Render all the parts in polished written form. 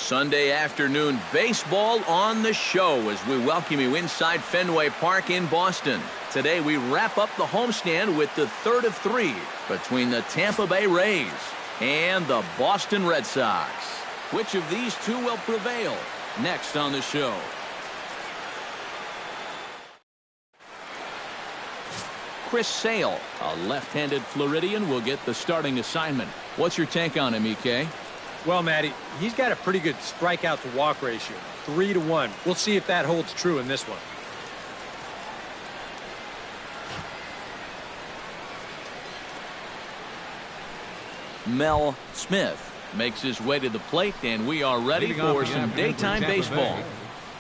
Sunday afternoon baseball on the show as we welcome you inside Fenway Park in Boston. Today we wrap up the homestand with the third of three between the Tampa Bay Rays and the Boston Red Sox. Which of these two will prevail? Next on the show. Chris Sale, a left-handed Floridian, will get the starting assignment. What's your take on him, EK? Well, Matty, he's got a pretty good strikeout to walk ratio, 3-to-1. We'll see if that holds true in this one. Mel Smith makes his way to the plate, and we are ready for some daytime baseball.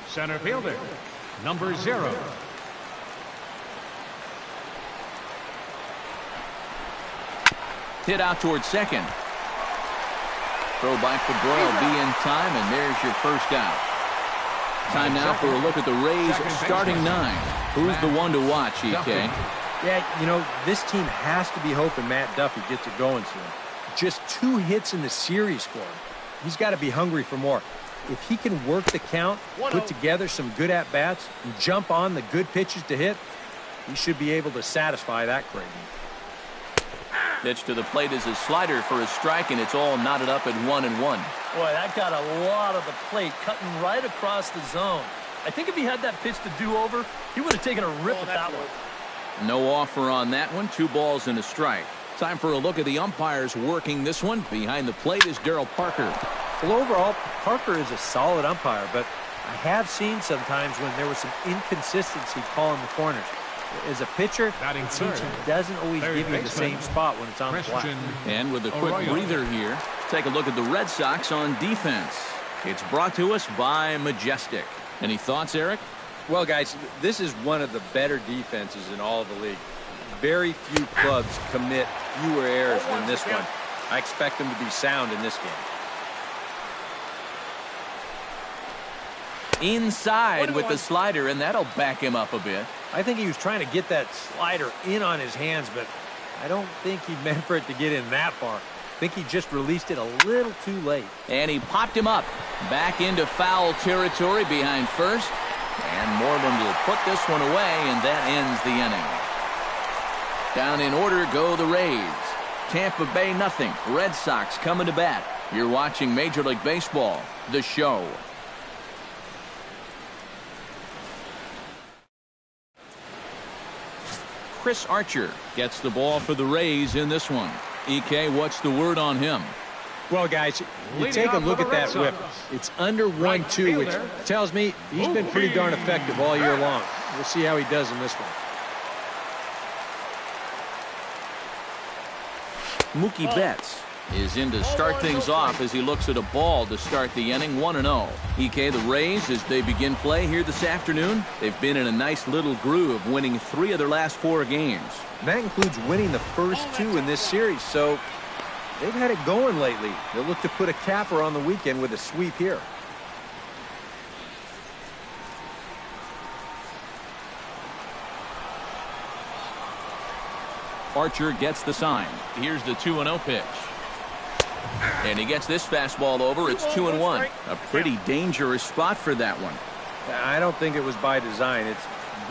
Center fielder, number 0. Hit out towards second. Throw by Pedroia will be in time, and there's your first out. Time now for a look at the Rays starting 9. Who's the one to watch, EK? Yeah, you know, this team has to be hoping Matt Duffy gets it going soon. Just 2 hits in the series for him. He's got to be hungry for more. If he can work the count, put together some good at-bats, and jump on the good pitches to hit, he should be able to satisfy that craving. Pitch to the plate is a slider for a strike, and it's all knotted up at 1-1. Boy, that got a lot of the plate, cutting right across the zone. I think if he had that pitch to do over, he would have taken a rip at that one. No offer on that one. 2 balls and a strike. Time for a look at the umpires working this one. Behind the plate is Darryl Parker. Well, overall, Parker is a solid umpire, but I have seen sometimes when there was some inconsistency calling the corners. As a pitcher, it seems he doesn't always give you the same spot when it's on the flat. And with a quick breather here, take a look at the Red Sox on defense. It's brought to us by Majestic. Any thoughts, Eric? Well, guys, this is one of the better defenses in all of the league. Very few clubs commit fewer errors than this one. I expect them to be sound in this game. Inside with the slider, and that'll back him up a bit. I think he was trying to get that slider in on his hands, but I don't think he meant for it to get in that far. I think he just released it a little too late. And he popped him up. Back into foul territory behind first. And Moreland will put this one away, and that ends the inning. Down in order go the Rays. Tampa Bay nothing. Red Sox coming to bat. You're watching Major League Baseball, the show. Chris Archer gets the ball for the Rays in this one. EK, what's the word on him? Well, guys, you take a look at that whip. It's under 1-2, which tells me he's been pretty darn effective all year long. We'll see how he does in this one. Mookie Betts is in to start things off as he looks at a ball to start the inning. 1-0. EK, the Rays, as they begin play here this afternoon, they've been in a nice little groove, winning 3 of their last 4 games. And that includes winning the first 2 in this series, so they've had it going lately. They'll look to put a capper on the weekend with a sweep here. Archer gets the sign. Here's the 2-0 pitch. And he gets this fastball over. It's 2-1. A pretty dangerous spot for that one. I don't think it was by design. It's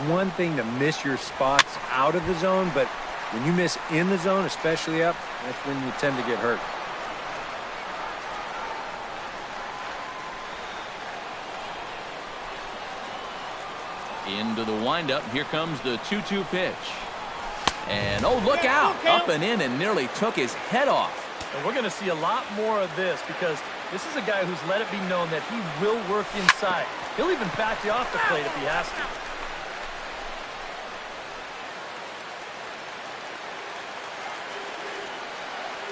one thing to miss your spots out of the zone, but when you miss in the zone, especially up, that's when you tend to get hurt. Into the windup. Here comes the 2-2 pitch. And, oh, look out. Up and in and nearly took his head off. And we're going to see a lot more of this because this is a guy who's let it be known that he will work inside. He'll even back you off the plate if he has to.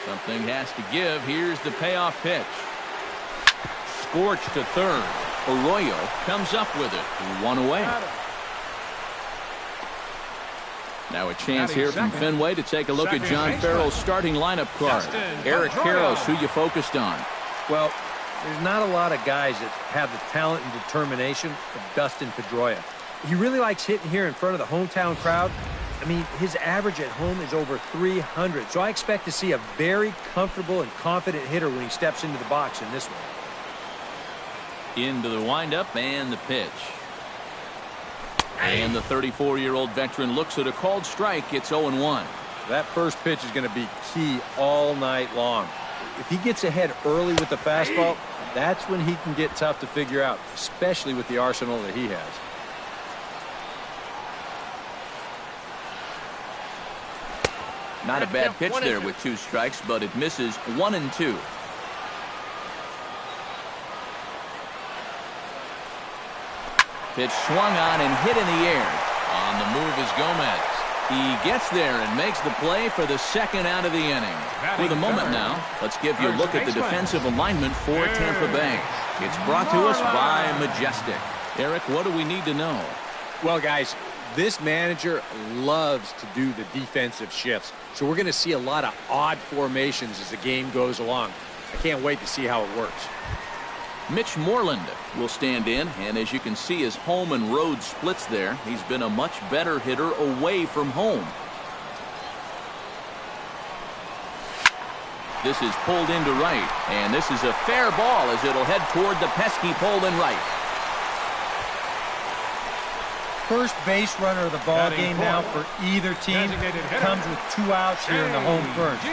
Something has to give. Here's the payoff pitch. Scorched to third. Arroyo comes up with it. 1 away. Now a chance here from Fenway to take a look at John Farrell's starting lineup card. Eric Karros, who you focused on? Well, there's not a lot of guys that have the talent and determination of Dustin Pedroia. He really likes hitting here in front of the hometown crowd. I mean, his average at home is over 300, so I expect to see a very comfortable and confident hitter when he steps into the box in this one. Into the windup and the pitch. And the 34-year-old veteran looks at a called strike. It's 0-1. That first pitch is going to be key all night long. If he gets ahead early with the fastball, that's when he can get tough to figure out, especially with the arsenal that he has. Not a bad pitch there with 2 strikes, but it misses 1-2. Pitch swung on and hit in the air. On the move is Gomez. He gets there and makes the play for the second out of the inning. With a moment now, let's give you a look at the defensive alignment for Tampa Bay. It's brought to us by Majestic. Eric, what do we need to know? Well, guys, this manager loves to do the defensive shifts. So we're going to see a lot of odd formations as the game goes along. I can't wait to see how it works. Mitch Moreland will stand in, and as you can see, his home and road splits there. He's been a much better hitter away from home. This is pulled into right, and this is a fair ball as it'll head toward the pesky pole in right. First base runner of the ball game now for either team comes with 2 outs here in the home first.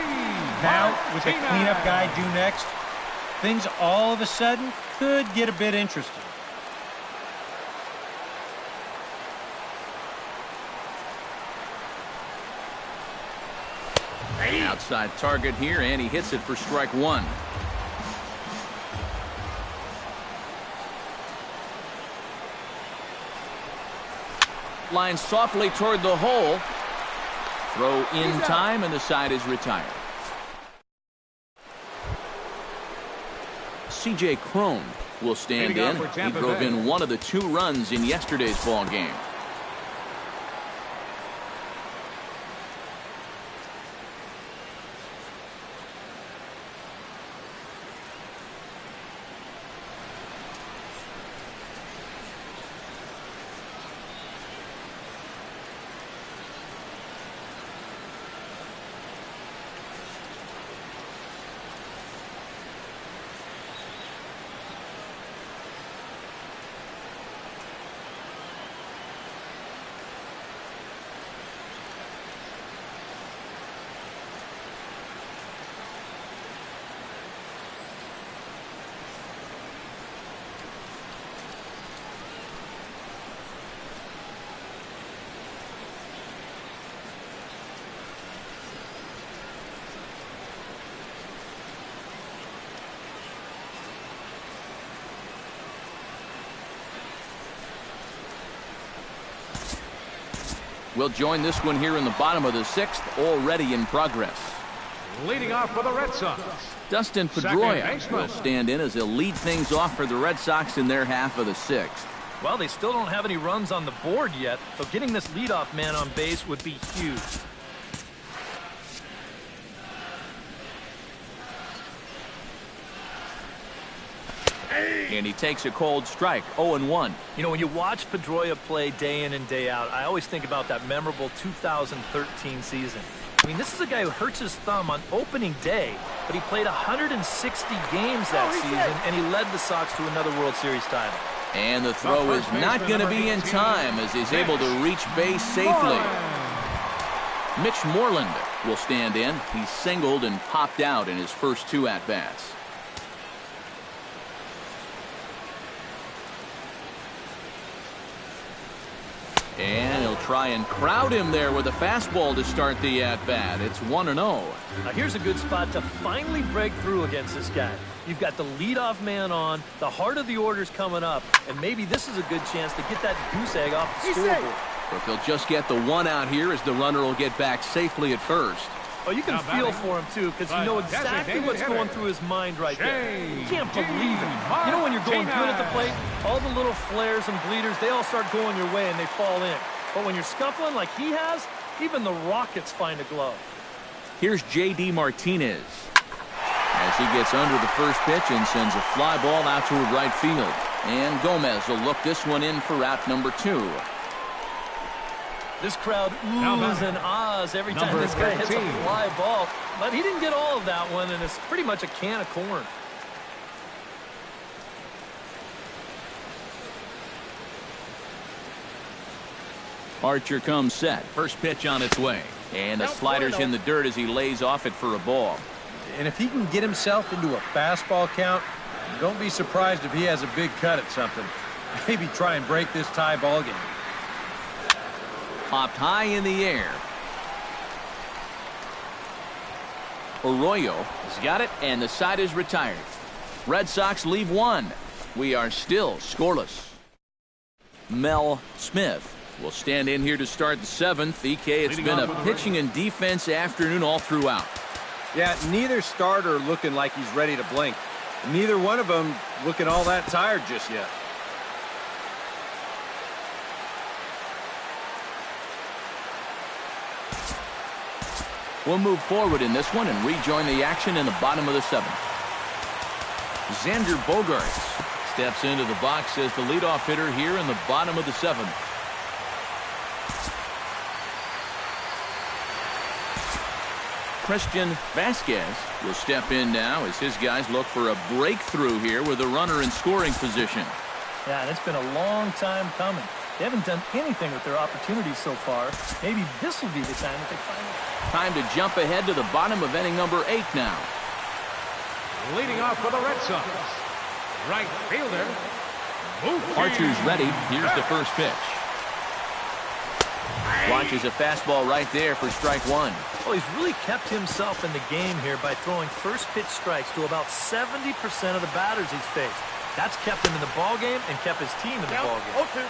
Now, with the cleanup guy due next, things all of a sudden could get a bit interesting. Outside target here, and he hits it for strike 1. Line softly toward the hole. Throw in time, and the side is retired. C.J. Cron will stand in. He drove in one of the 2 runs in yesterday's ball game. We'll join this one here in the bottom of the 6th, already in progress. Leading off for the Red Sox, Dustin Pedroia will stand in as he'll lead things off for the Red Sox in their half of the 6th. Well, they still don't have any runs on the board yet, so getting this leadoff man on base would be huge. And he takes a cold strike, 0-1. You know, when you watch Pedroia play day in and day out, I always think about that memorable 2013 season. I mean, this is a guy who hurts his thumb on opening day, but he played 160 games that season, and he led the Sox to another World Series title. And the throw is not going to be in time as he's able to reach base safely. Mitch Moreland will stand in. He singled and popped out in his first 2 at-bats. And he'll try and crowd him there with a fastball to start the at-bat. It's 1-0. Now here's a good spot to finally break through against this guy. You've got the leadoff man on, the heart of the order's coming up, and maybe this is a good chance to get that goose egg off the scoreboard. But they'll just get the 1 out here as the runner will get back safely at first. Oh, you can feel for him, too, because you know exactly what's going through his mind right there. You can't believe it. You know when you're going good at the plate, all the little flares and bleeders, they all start going your way and they fall in. But when you're scuffling like he has, even the Rockets find a glove. Here's J.D. Martinez as he gets under the first pitch and sends a fly ball out toward right field. And Gomez will look this one in for out number 2. This crowd oohs and ahs every time this guy hits a fly ball. But he didn't get all of that one, and it's pretty much a can of corn. Archer comes set. First pitch on its way. And the slider's in the dirt as he lays off it for a ball. And if he can get himself into a fastball count, don't be surprised if he has a big cut at something. Maybe try and break this tie ball game. Popped high in the air. Arroyo has got it, and the side is retired. Red Sox leave one. We are still scoreless. Mel Smith will stand in here to start the seventh. EK, it's been a pitching and defense afternoon all throughout. Yeah, neither starter looking like he's ready to blink. Neither one of them looking all that tired just yet. We'll move forward in this one and rejoin the action in the bottom of the seventh. Xander Bogaerts steps into the box as the leadoff hitter here in the bottom of the seventh. Christian Vasquez will step in now as his guys look for a breakthrough here with a runner in scoring position. Yeah, and it's been a long time coming. They haven't done anything with their opportunities so far. Maybe this will be the time that they finally... Time to jump ahead to the bottom of inning number 8 now. Leading off for the Red Sox, right fielder, Archer's ready. Here's the first pitch. Launches a fastball right there for strike one. Well, he's really kept himself in the game here by throwing first pitch strikes to about 70% of the batters he's faced. That's kept him in the ball game and kept his team in the ball game.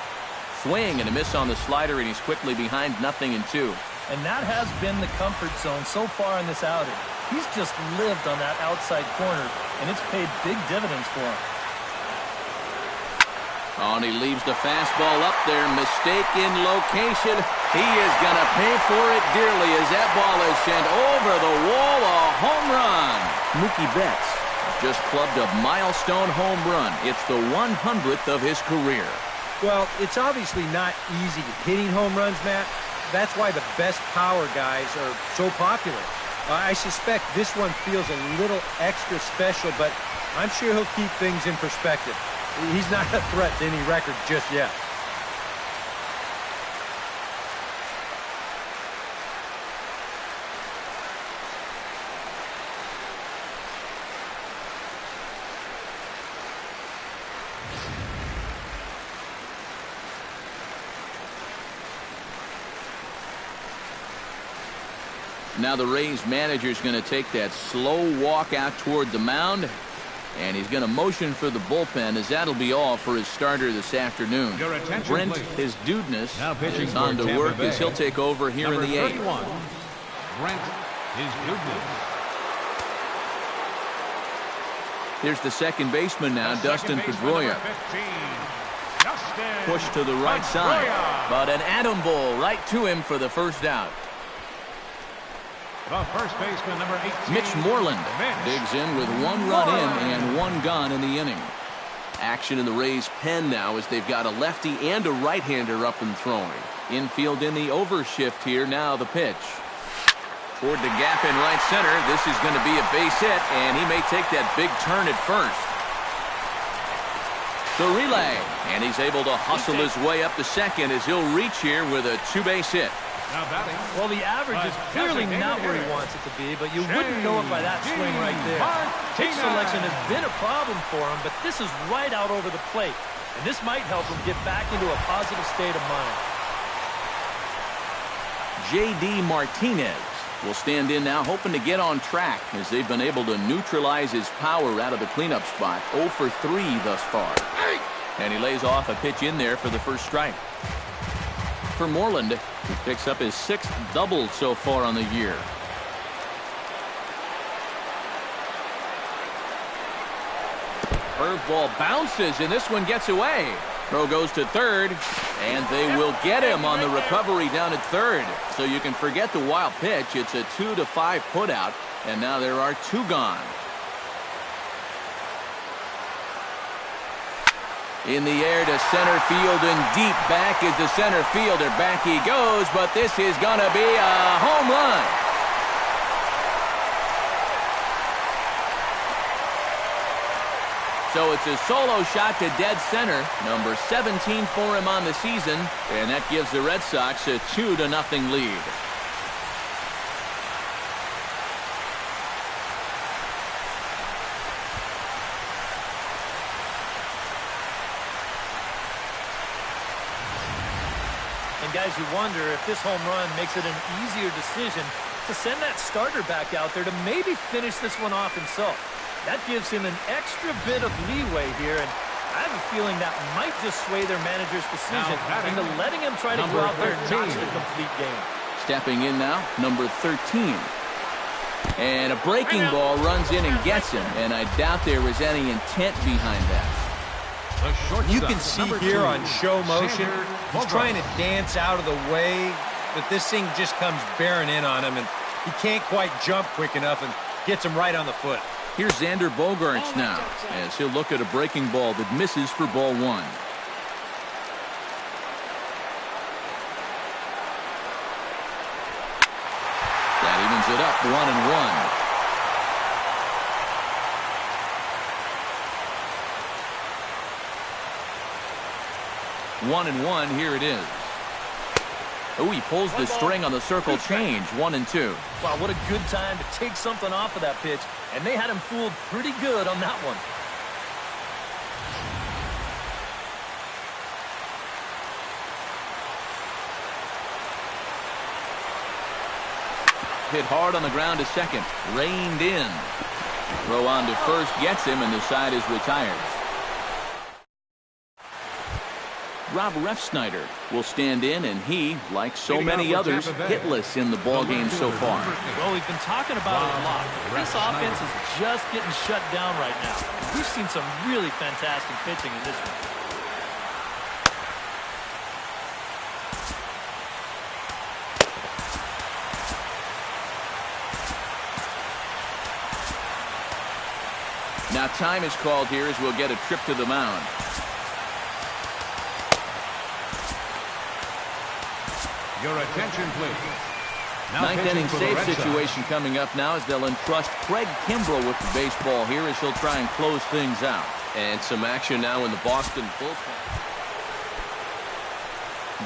Swing and a miss on the slider, and he's quickly behind 0-2. And that has been the comfort zone so far in this outing. He's just lived on that outside corner, and it's paid big dividends for him. Oh, and he leaves the fastball up there. Mistake in location. He is going to pay for it dearly as that ball is sent over the wall. A home run. Mookie Betts just clubbed a milestone home run. It's the 100th of his career. Well, it's obviously not easy hitting home runs, Matt. That's why the best power guys are so popular. I suspect this one feels a little extra special, but I'm sure he'll keep things in perspective. He's not a threat to any record just yet. Now the Rays manager's going to take that slow walk out toward the mound. And he's going to motion for the bullpen, as that'll be all for his starter this afternoon. Brent, his dudeness, is on to work as he'll take over here in the 8th. Brent, his dudeness. Here's the second baseman now, Dustin Pedroia. Push to the right side, but an atom bowl right to him for the first out. The first baseman, number 18. Mitch Moreland digs in with 1 run in and 1 gone in the inning. Action in the Rays' pen now as they've got a lefty and a right-hander up and throwing. Infield in the overshift here. Now the pitch. Toward the gap in right center. This is going to be a base hit, and he may take that big turn at first. The relay, and he's able to hustle his way up to second as he'll reach here with a 2-base hit. Now batting. Well, the average is clearly not where he wants it to be, but you wouldn't know it by that swing right there. Pitch selection has been a problem for him, but this is right out over the plate, and this might help him get back into a positive state of mind. J.D. Martinez will stand in now, hoping to get on track as they've been able to neutralize his power out of the cleanup spot. 0 for 3 thus far. And he lays off a pitch in there for the first strike. For Moreland, he picks up his 6th double so far on the year. Curveball bounces, and this one gets away. Throw goes to third, and they will get him on the recovery down at third. So you can forget the wild pitch. It's a 2-5 putout, and now there are 2 gone. In the air to center field, and deep back is the center fielder. Back he goes, but this is going to be a home run. So it's a solo shot to dead center, number 17 for him on the season, and that gives the Red Sox a 2-0 lead. And guys, you wonder if this home run makes it an easier decision to send that starter back out there to maybe finish this one off himself. That gives him an extra bit of leeway here, and I have a feeling that might just sway their manager's decision into letting him try to go out there and notch the complete game. Stepping in now, number 13. And a breaking ball runs in and gets him, and I doubt there was any intent behind that. You can see here on show motion, he's trying to dance out of the way, but this thing just comes bearing in on him, and he can't quite jump quick enough and gets him right on the foot. Here's Xander Bogaerts now, as he'll look at a breaking ball that misses for ball one. That evens it up, 1-1. 1-1, here it is. Oh, he pulls the string on the circle change, 1-2. Wow, what a good time to take something off of that pitch, and they had him fooled pretty good on that one. Hit hard on the ground to second, reined in. Throw on to first gets him, and the side is retired. Rob Refsnyder will stand in, and he, like so many others, hitless in the ballgame so far. Well, we've been talking about it a lot. This offense is just getting shut down right now. We've seen some really fantastic pitching in this one. Now time is called here as we'll get a trip to the mound. Your attention, please. Ninth inning save situation coming up now as they'll entrust Craig Kimbrell with the baseball here as he'll try and close things out. And some action now in the Boston bullpen.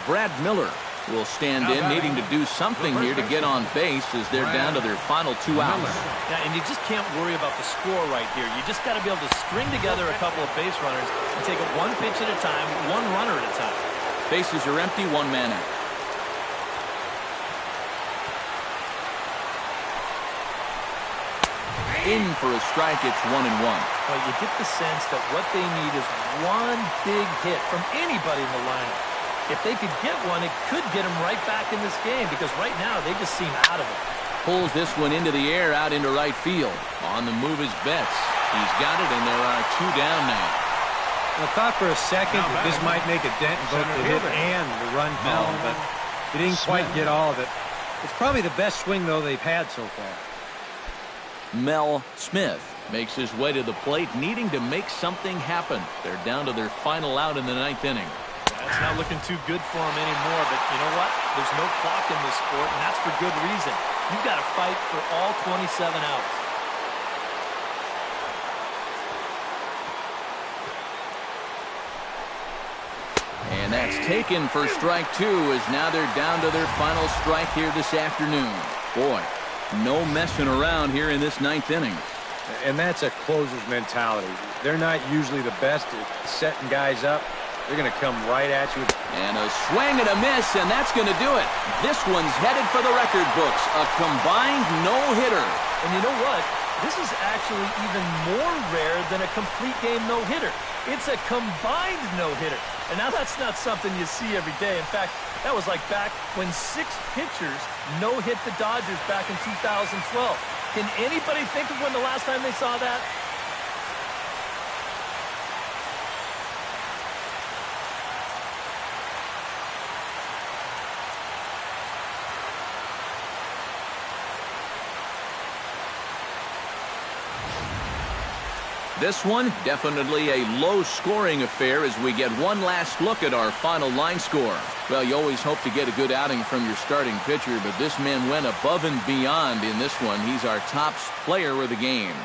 Brad Miller will stand in, needing to do something here to get on base as they're down to their final 2 outs. Yeah, and you just can't worry about the score right here. You just got to be able to string together a couple of base runners and take it one pitch at a time, one runner at a time. Bases are empty, one man out. In for a strike, it's 1-1. Well, you get the sense that what they need is one big hit from anybody in the lineup. If they could get one, it could get them right back in this game because right now they just seem out of it. Pulls this one into the air, out into right field. On the move is Betts. He's got it, and there are 2 down now. I thought for a second that this might make a dent in both the hit and the run column, but he didn't quite get all of it. It's probably the best swing, though, they've had so far. Mel Smith makes his way to the plate, needing to make something happen. They're down to their final out in the 9th inning. That's not looking too good for him anymore, but you know what? There's no clock in this sport, and that's for good reason. You've got to fight for all 27 outs. And that's taken for strike 2 as now they're down to their final strike here this afternoon. Boy, no messing around here in this 9th inning. And that's a closer's mentality. They're not usually the best at setting guys up. They're going to come right at you. And a swing and a miss, and that's going to do it. This one's headed for the record books. A combined no-hitter. And you know what? This is actually even more rare than a complete game no-hitter. It's a combined no-hitter. And now that's not something you see every day. In fact, that was like back when 6 pitchers no-hit the Dodgers back in 2012. Can anybody think of when the last time they saw that? This one, definitely a low-scoring affair as we get one last look at our final line score. Well, you always hope to get a good outing from your starting pitcher, but this man went above and beyond in this one. He's our top player of the game.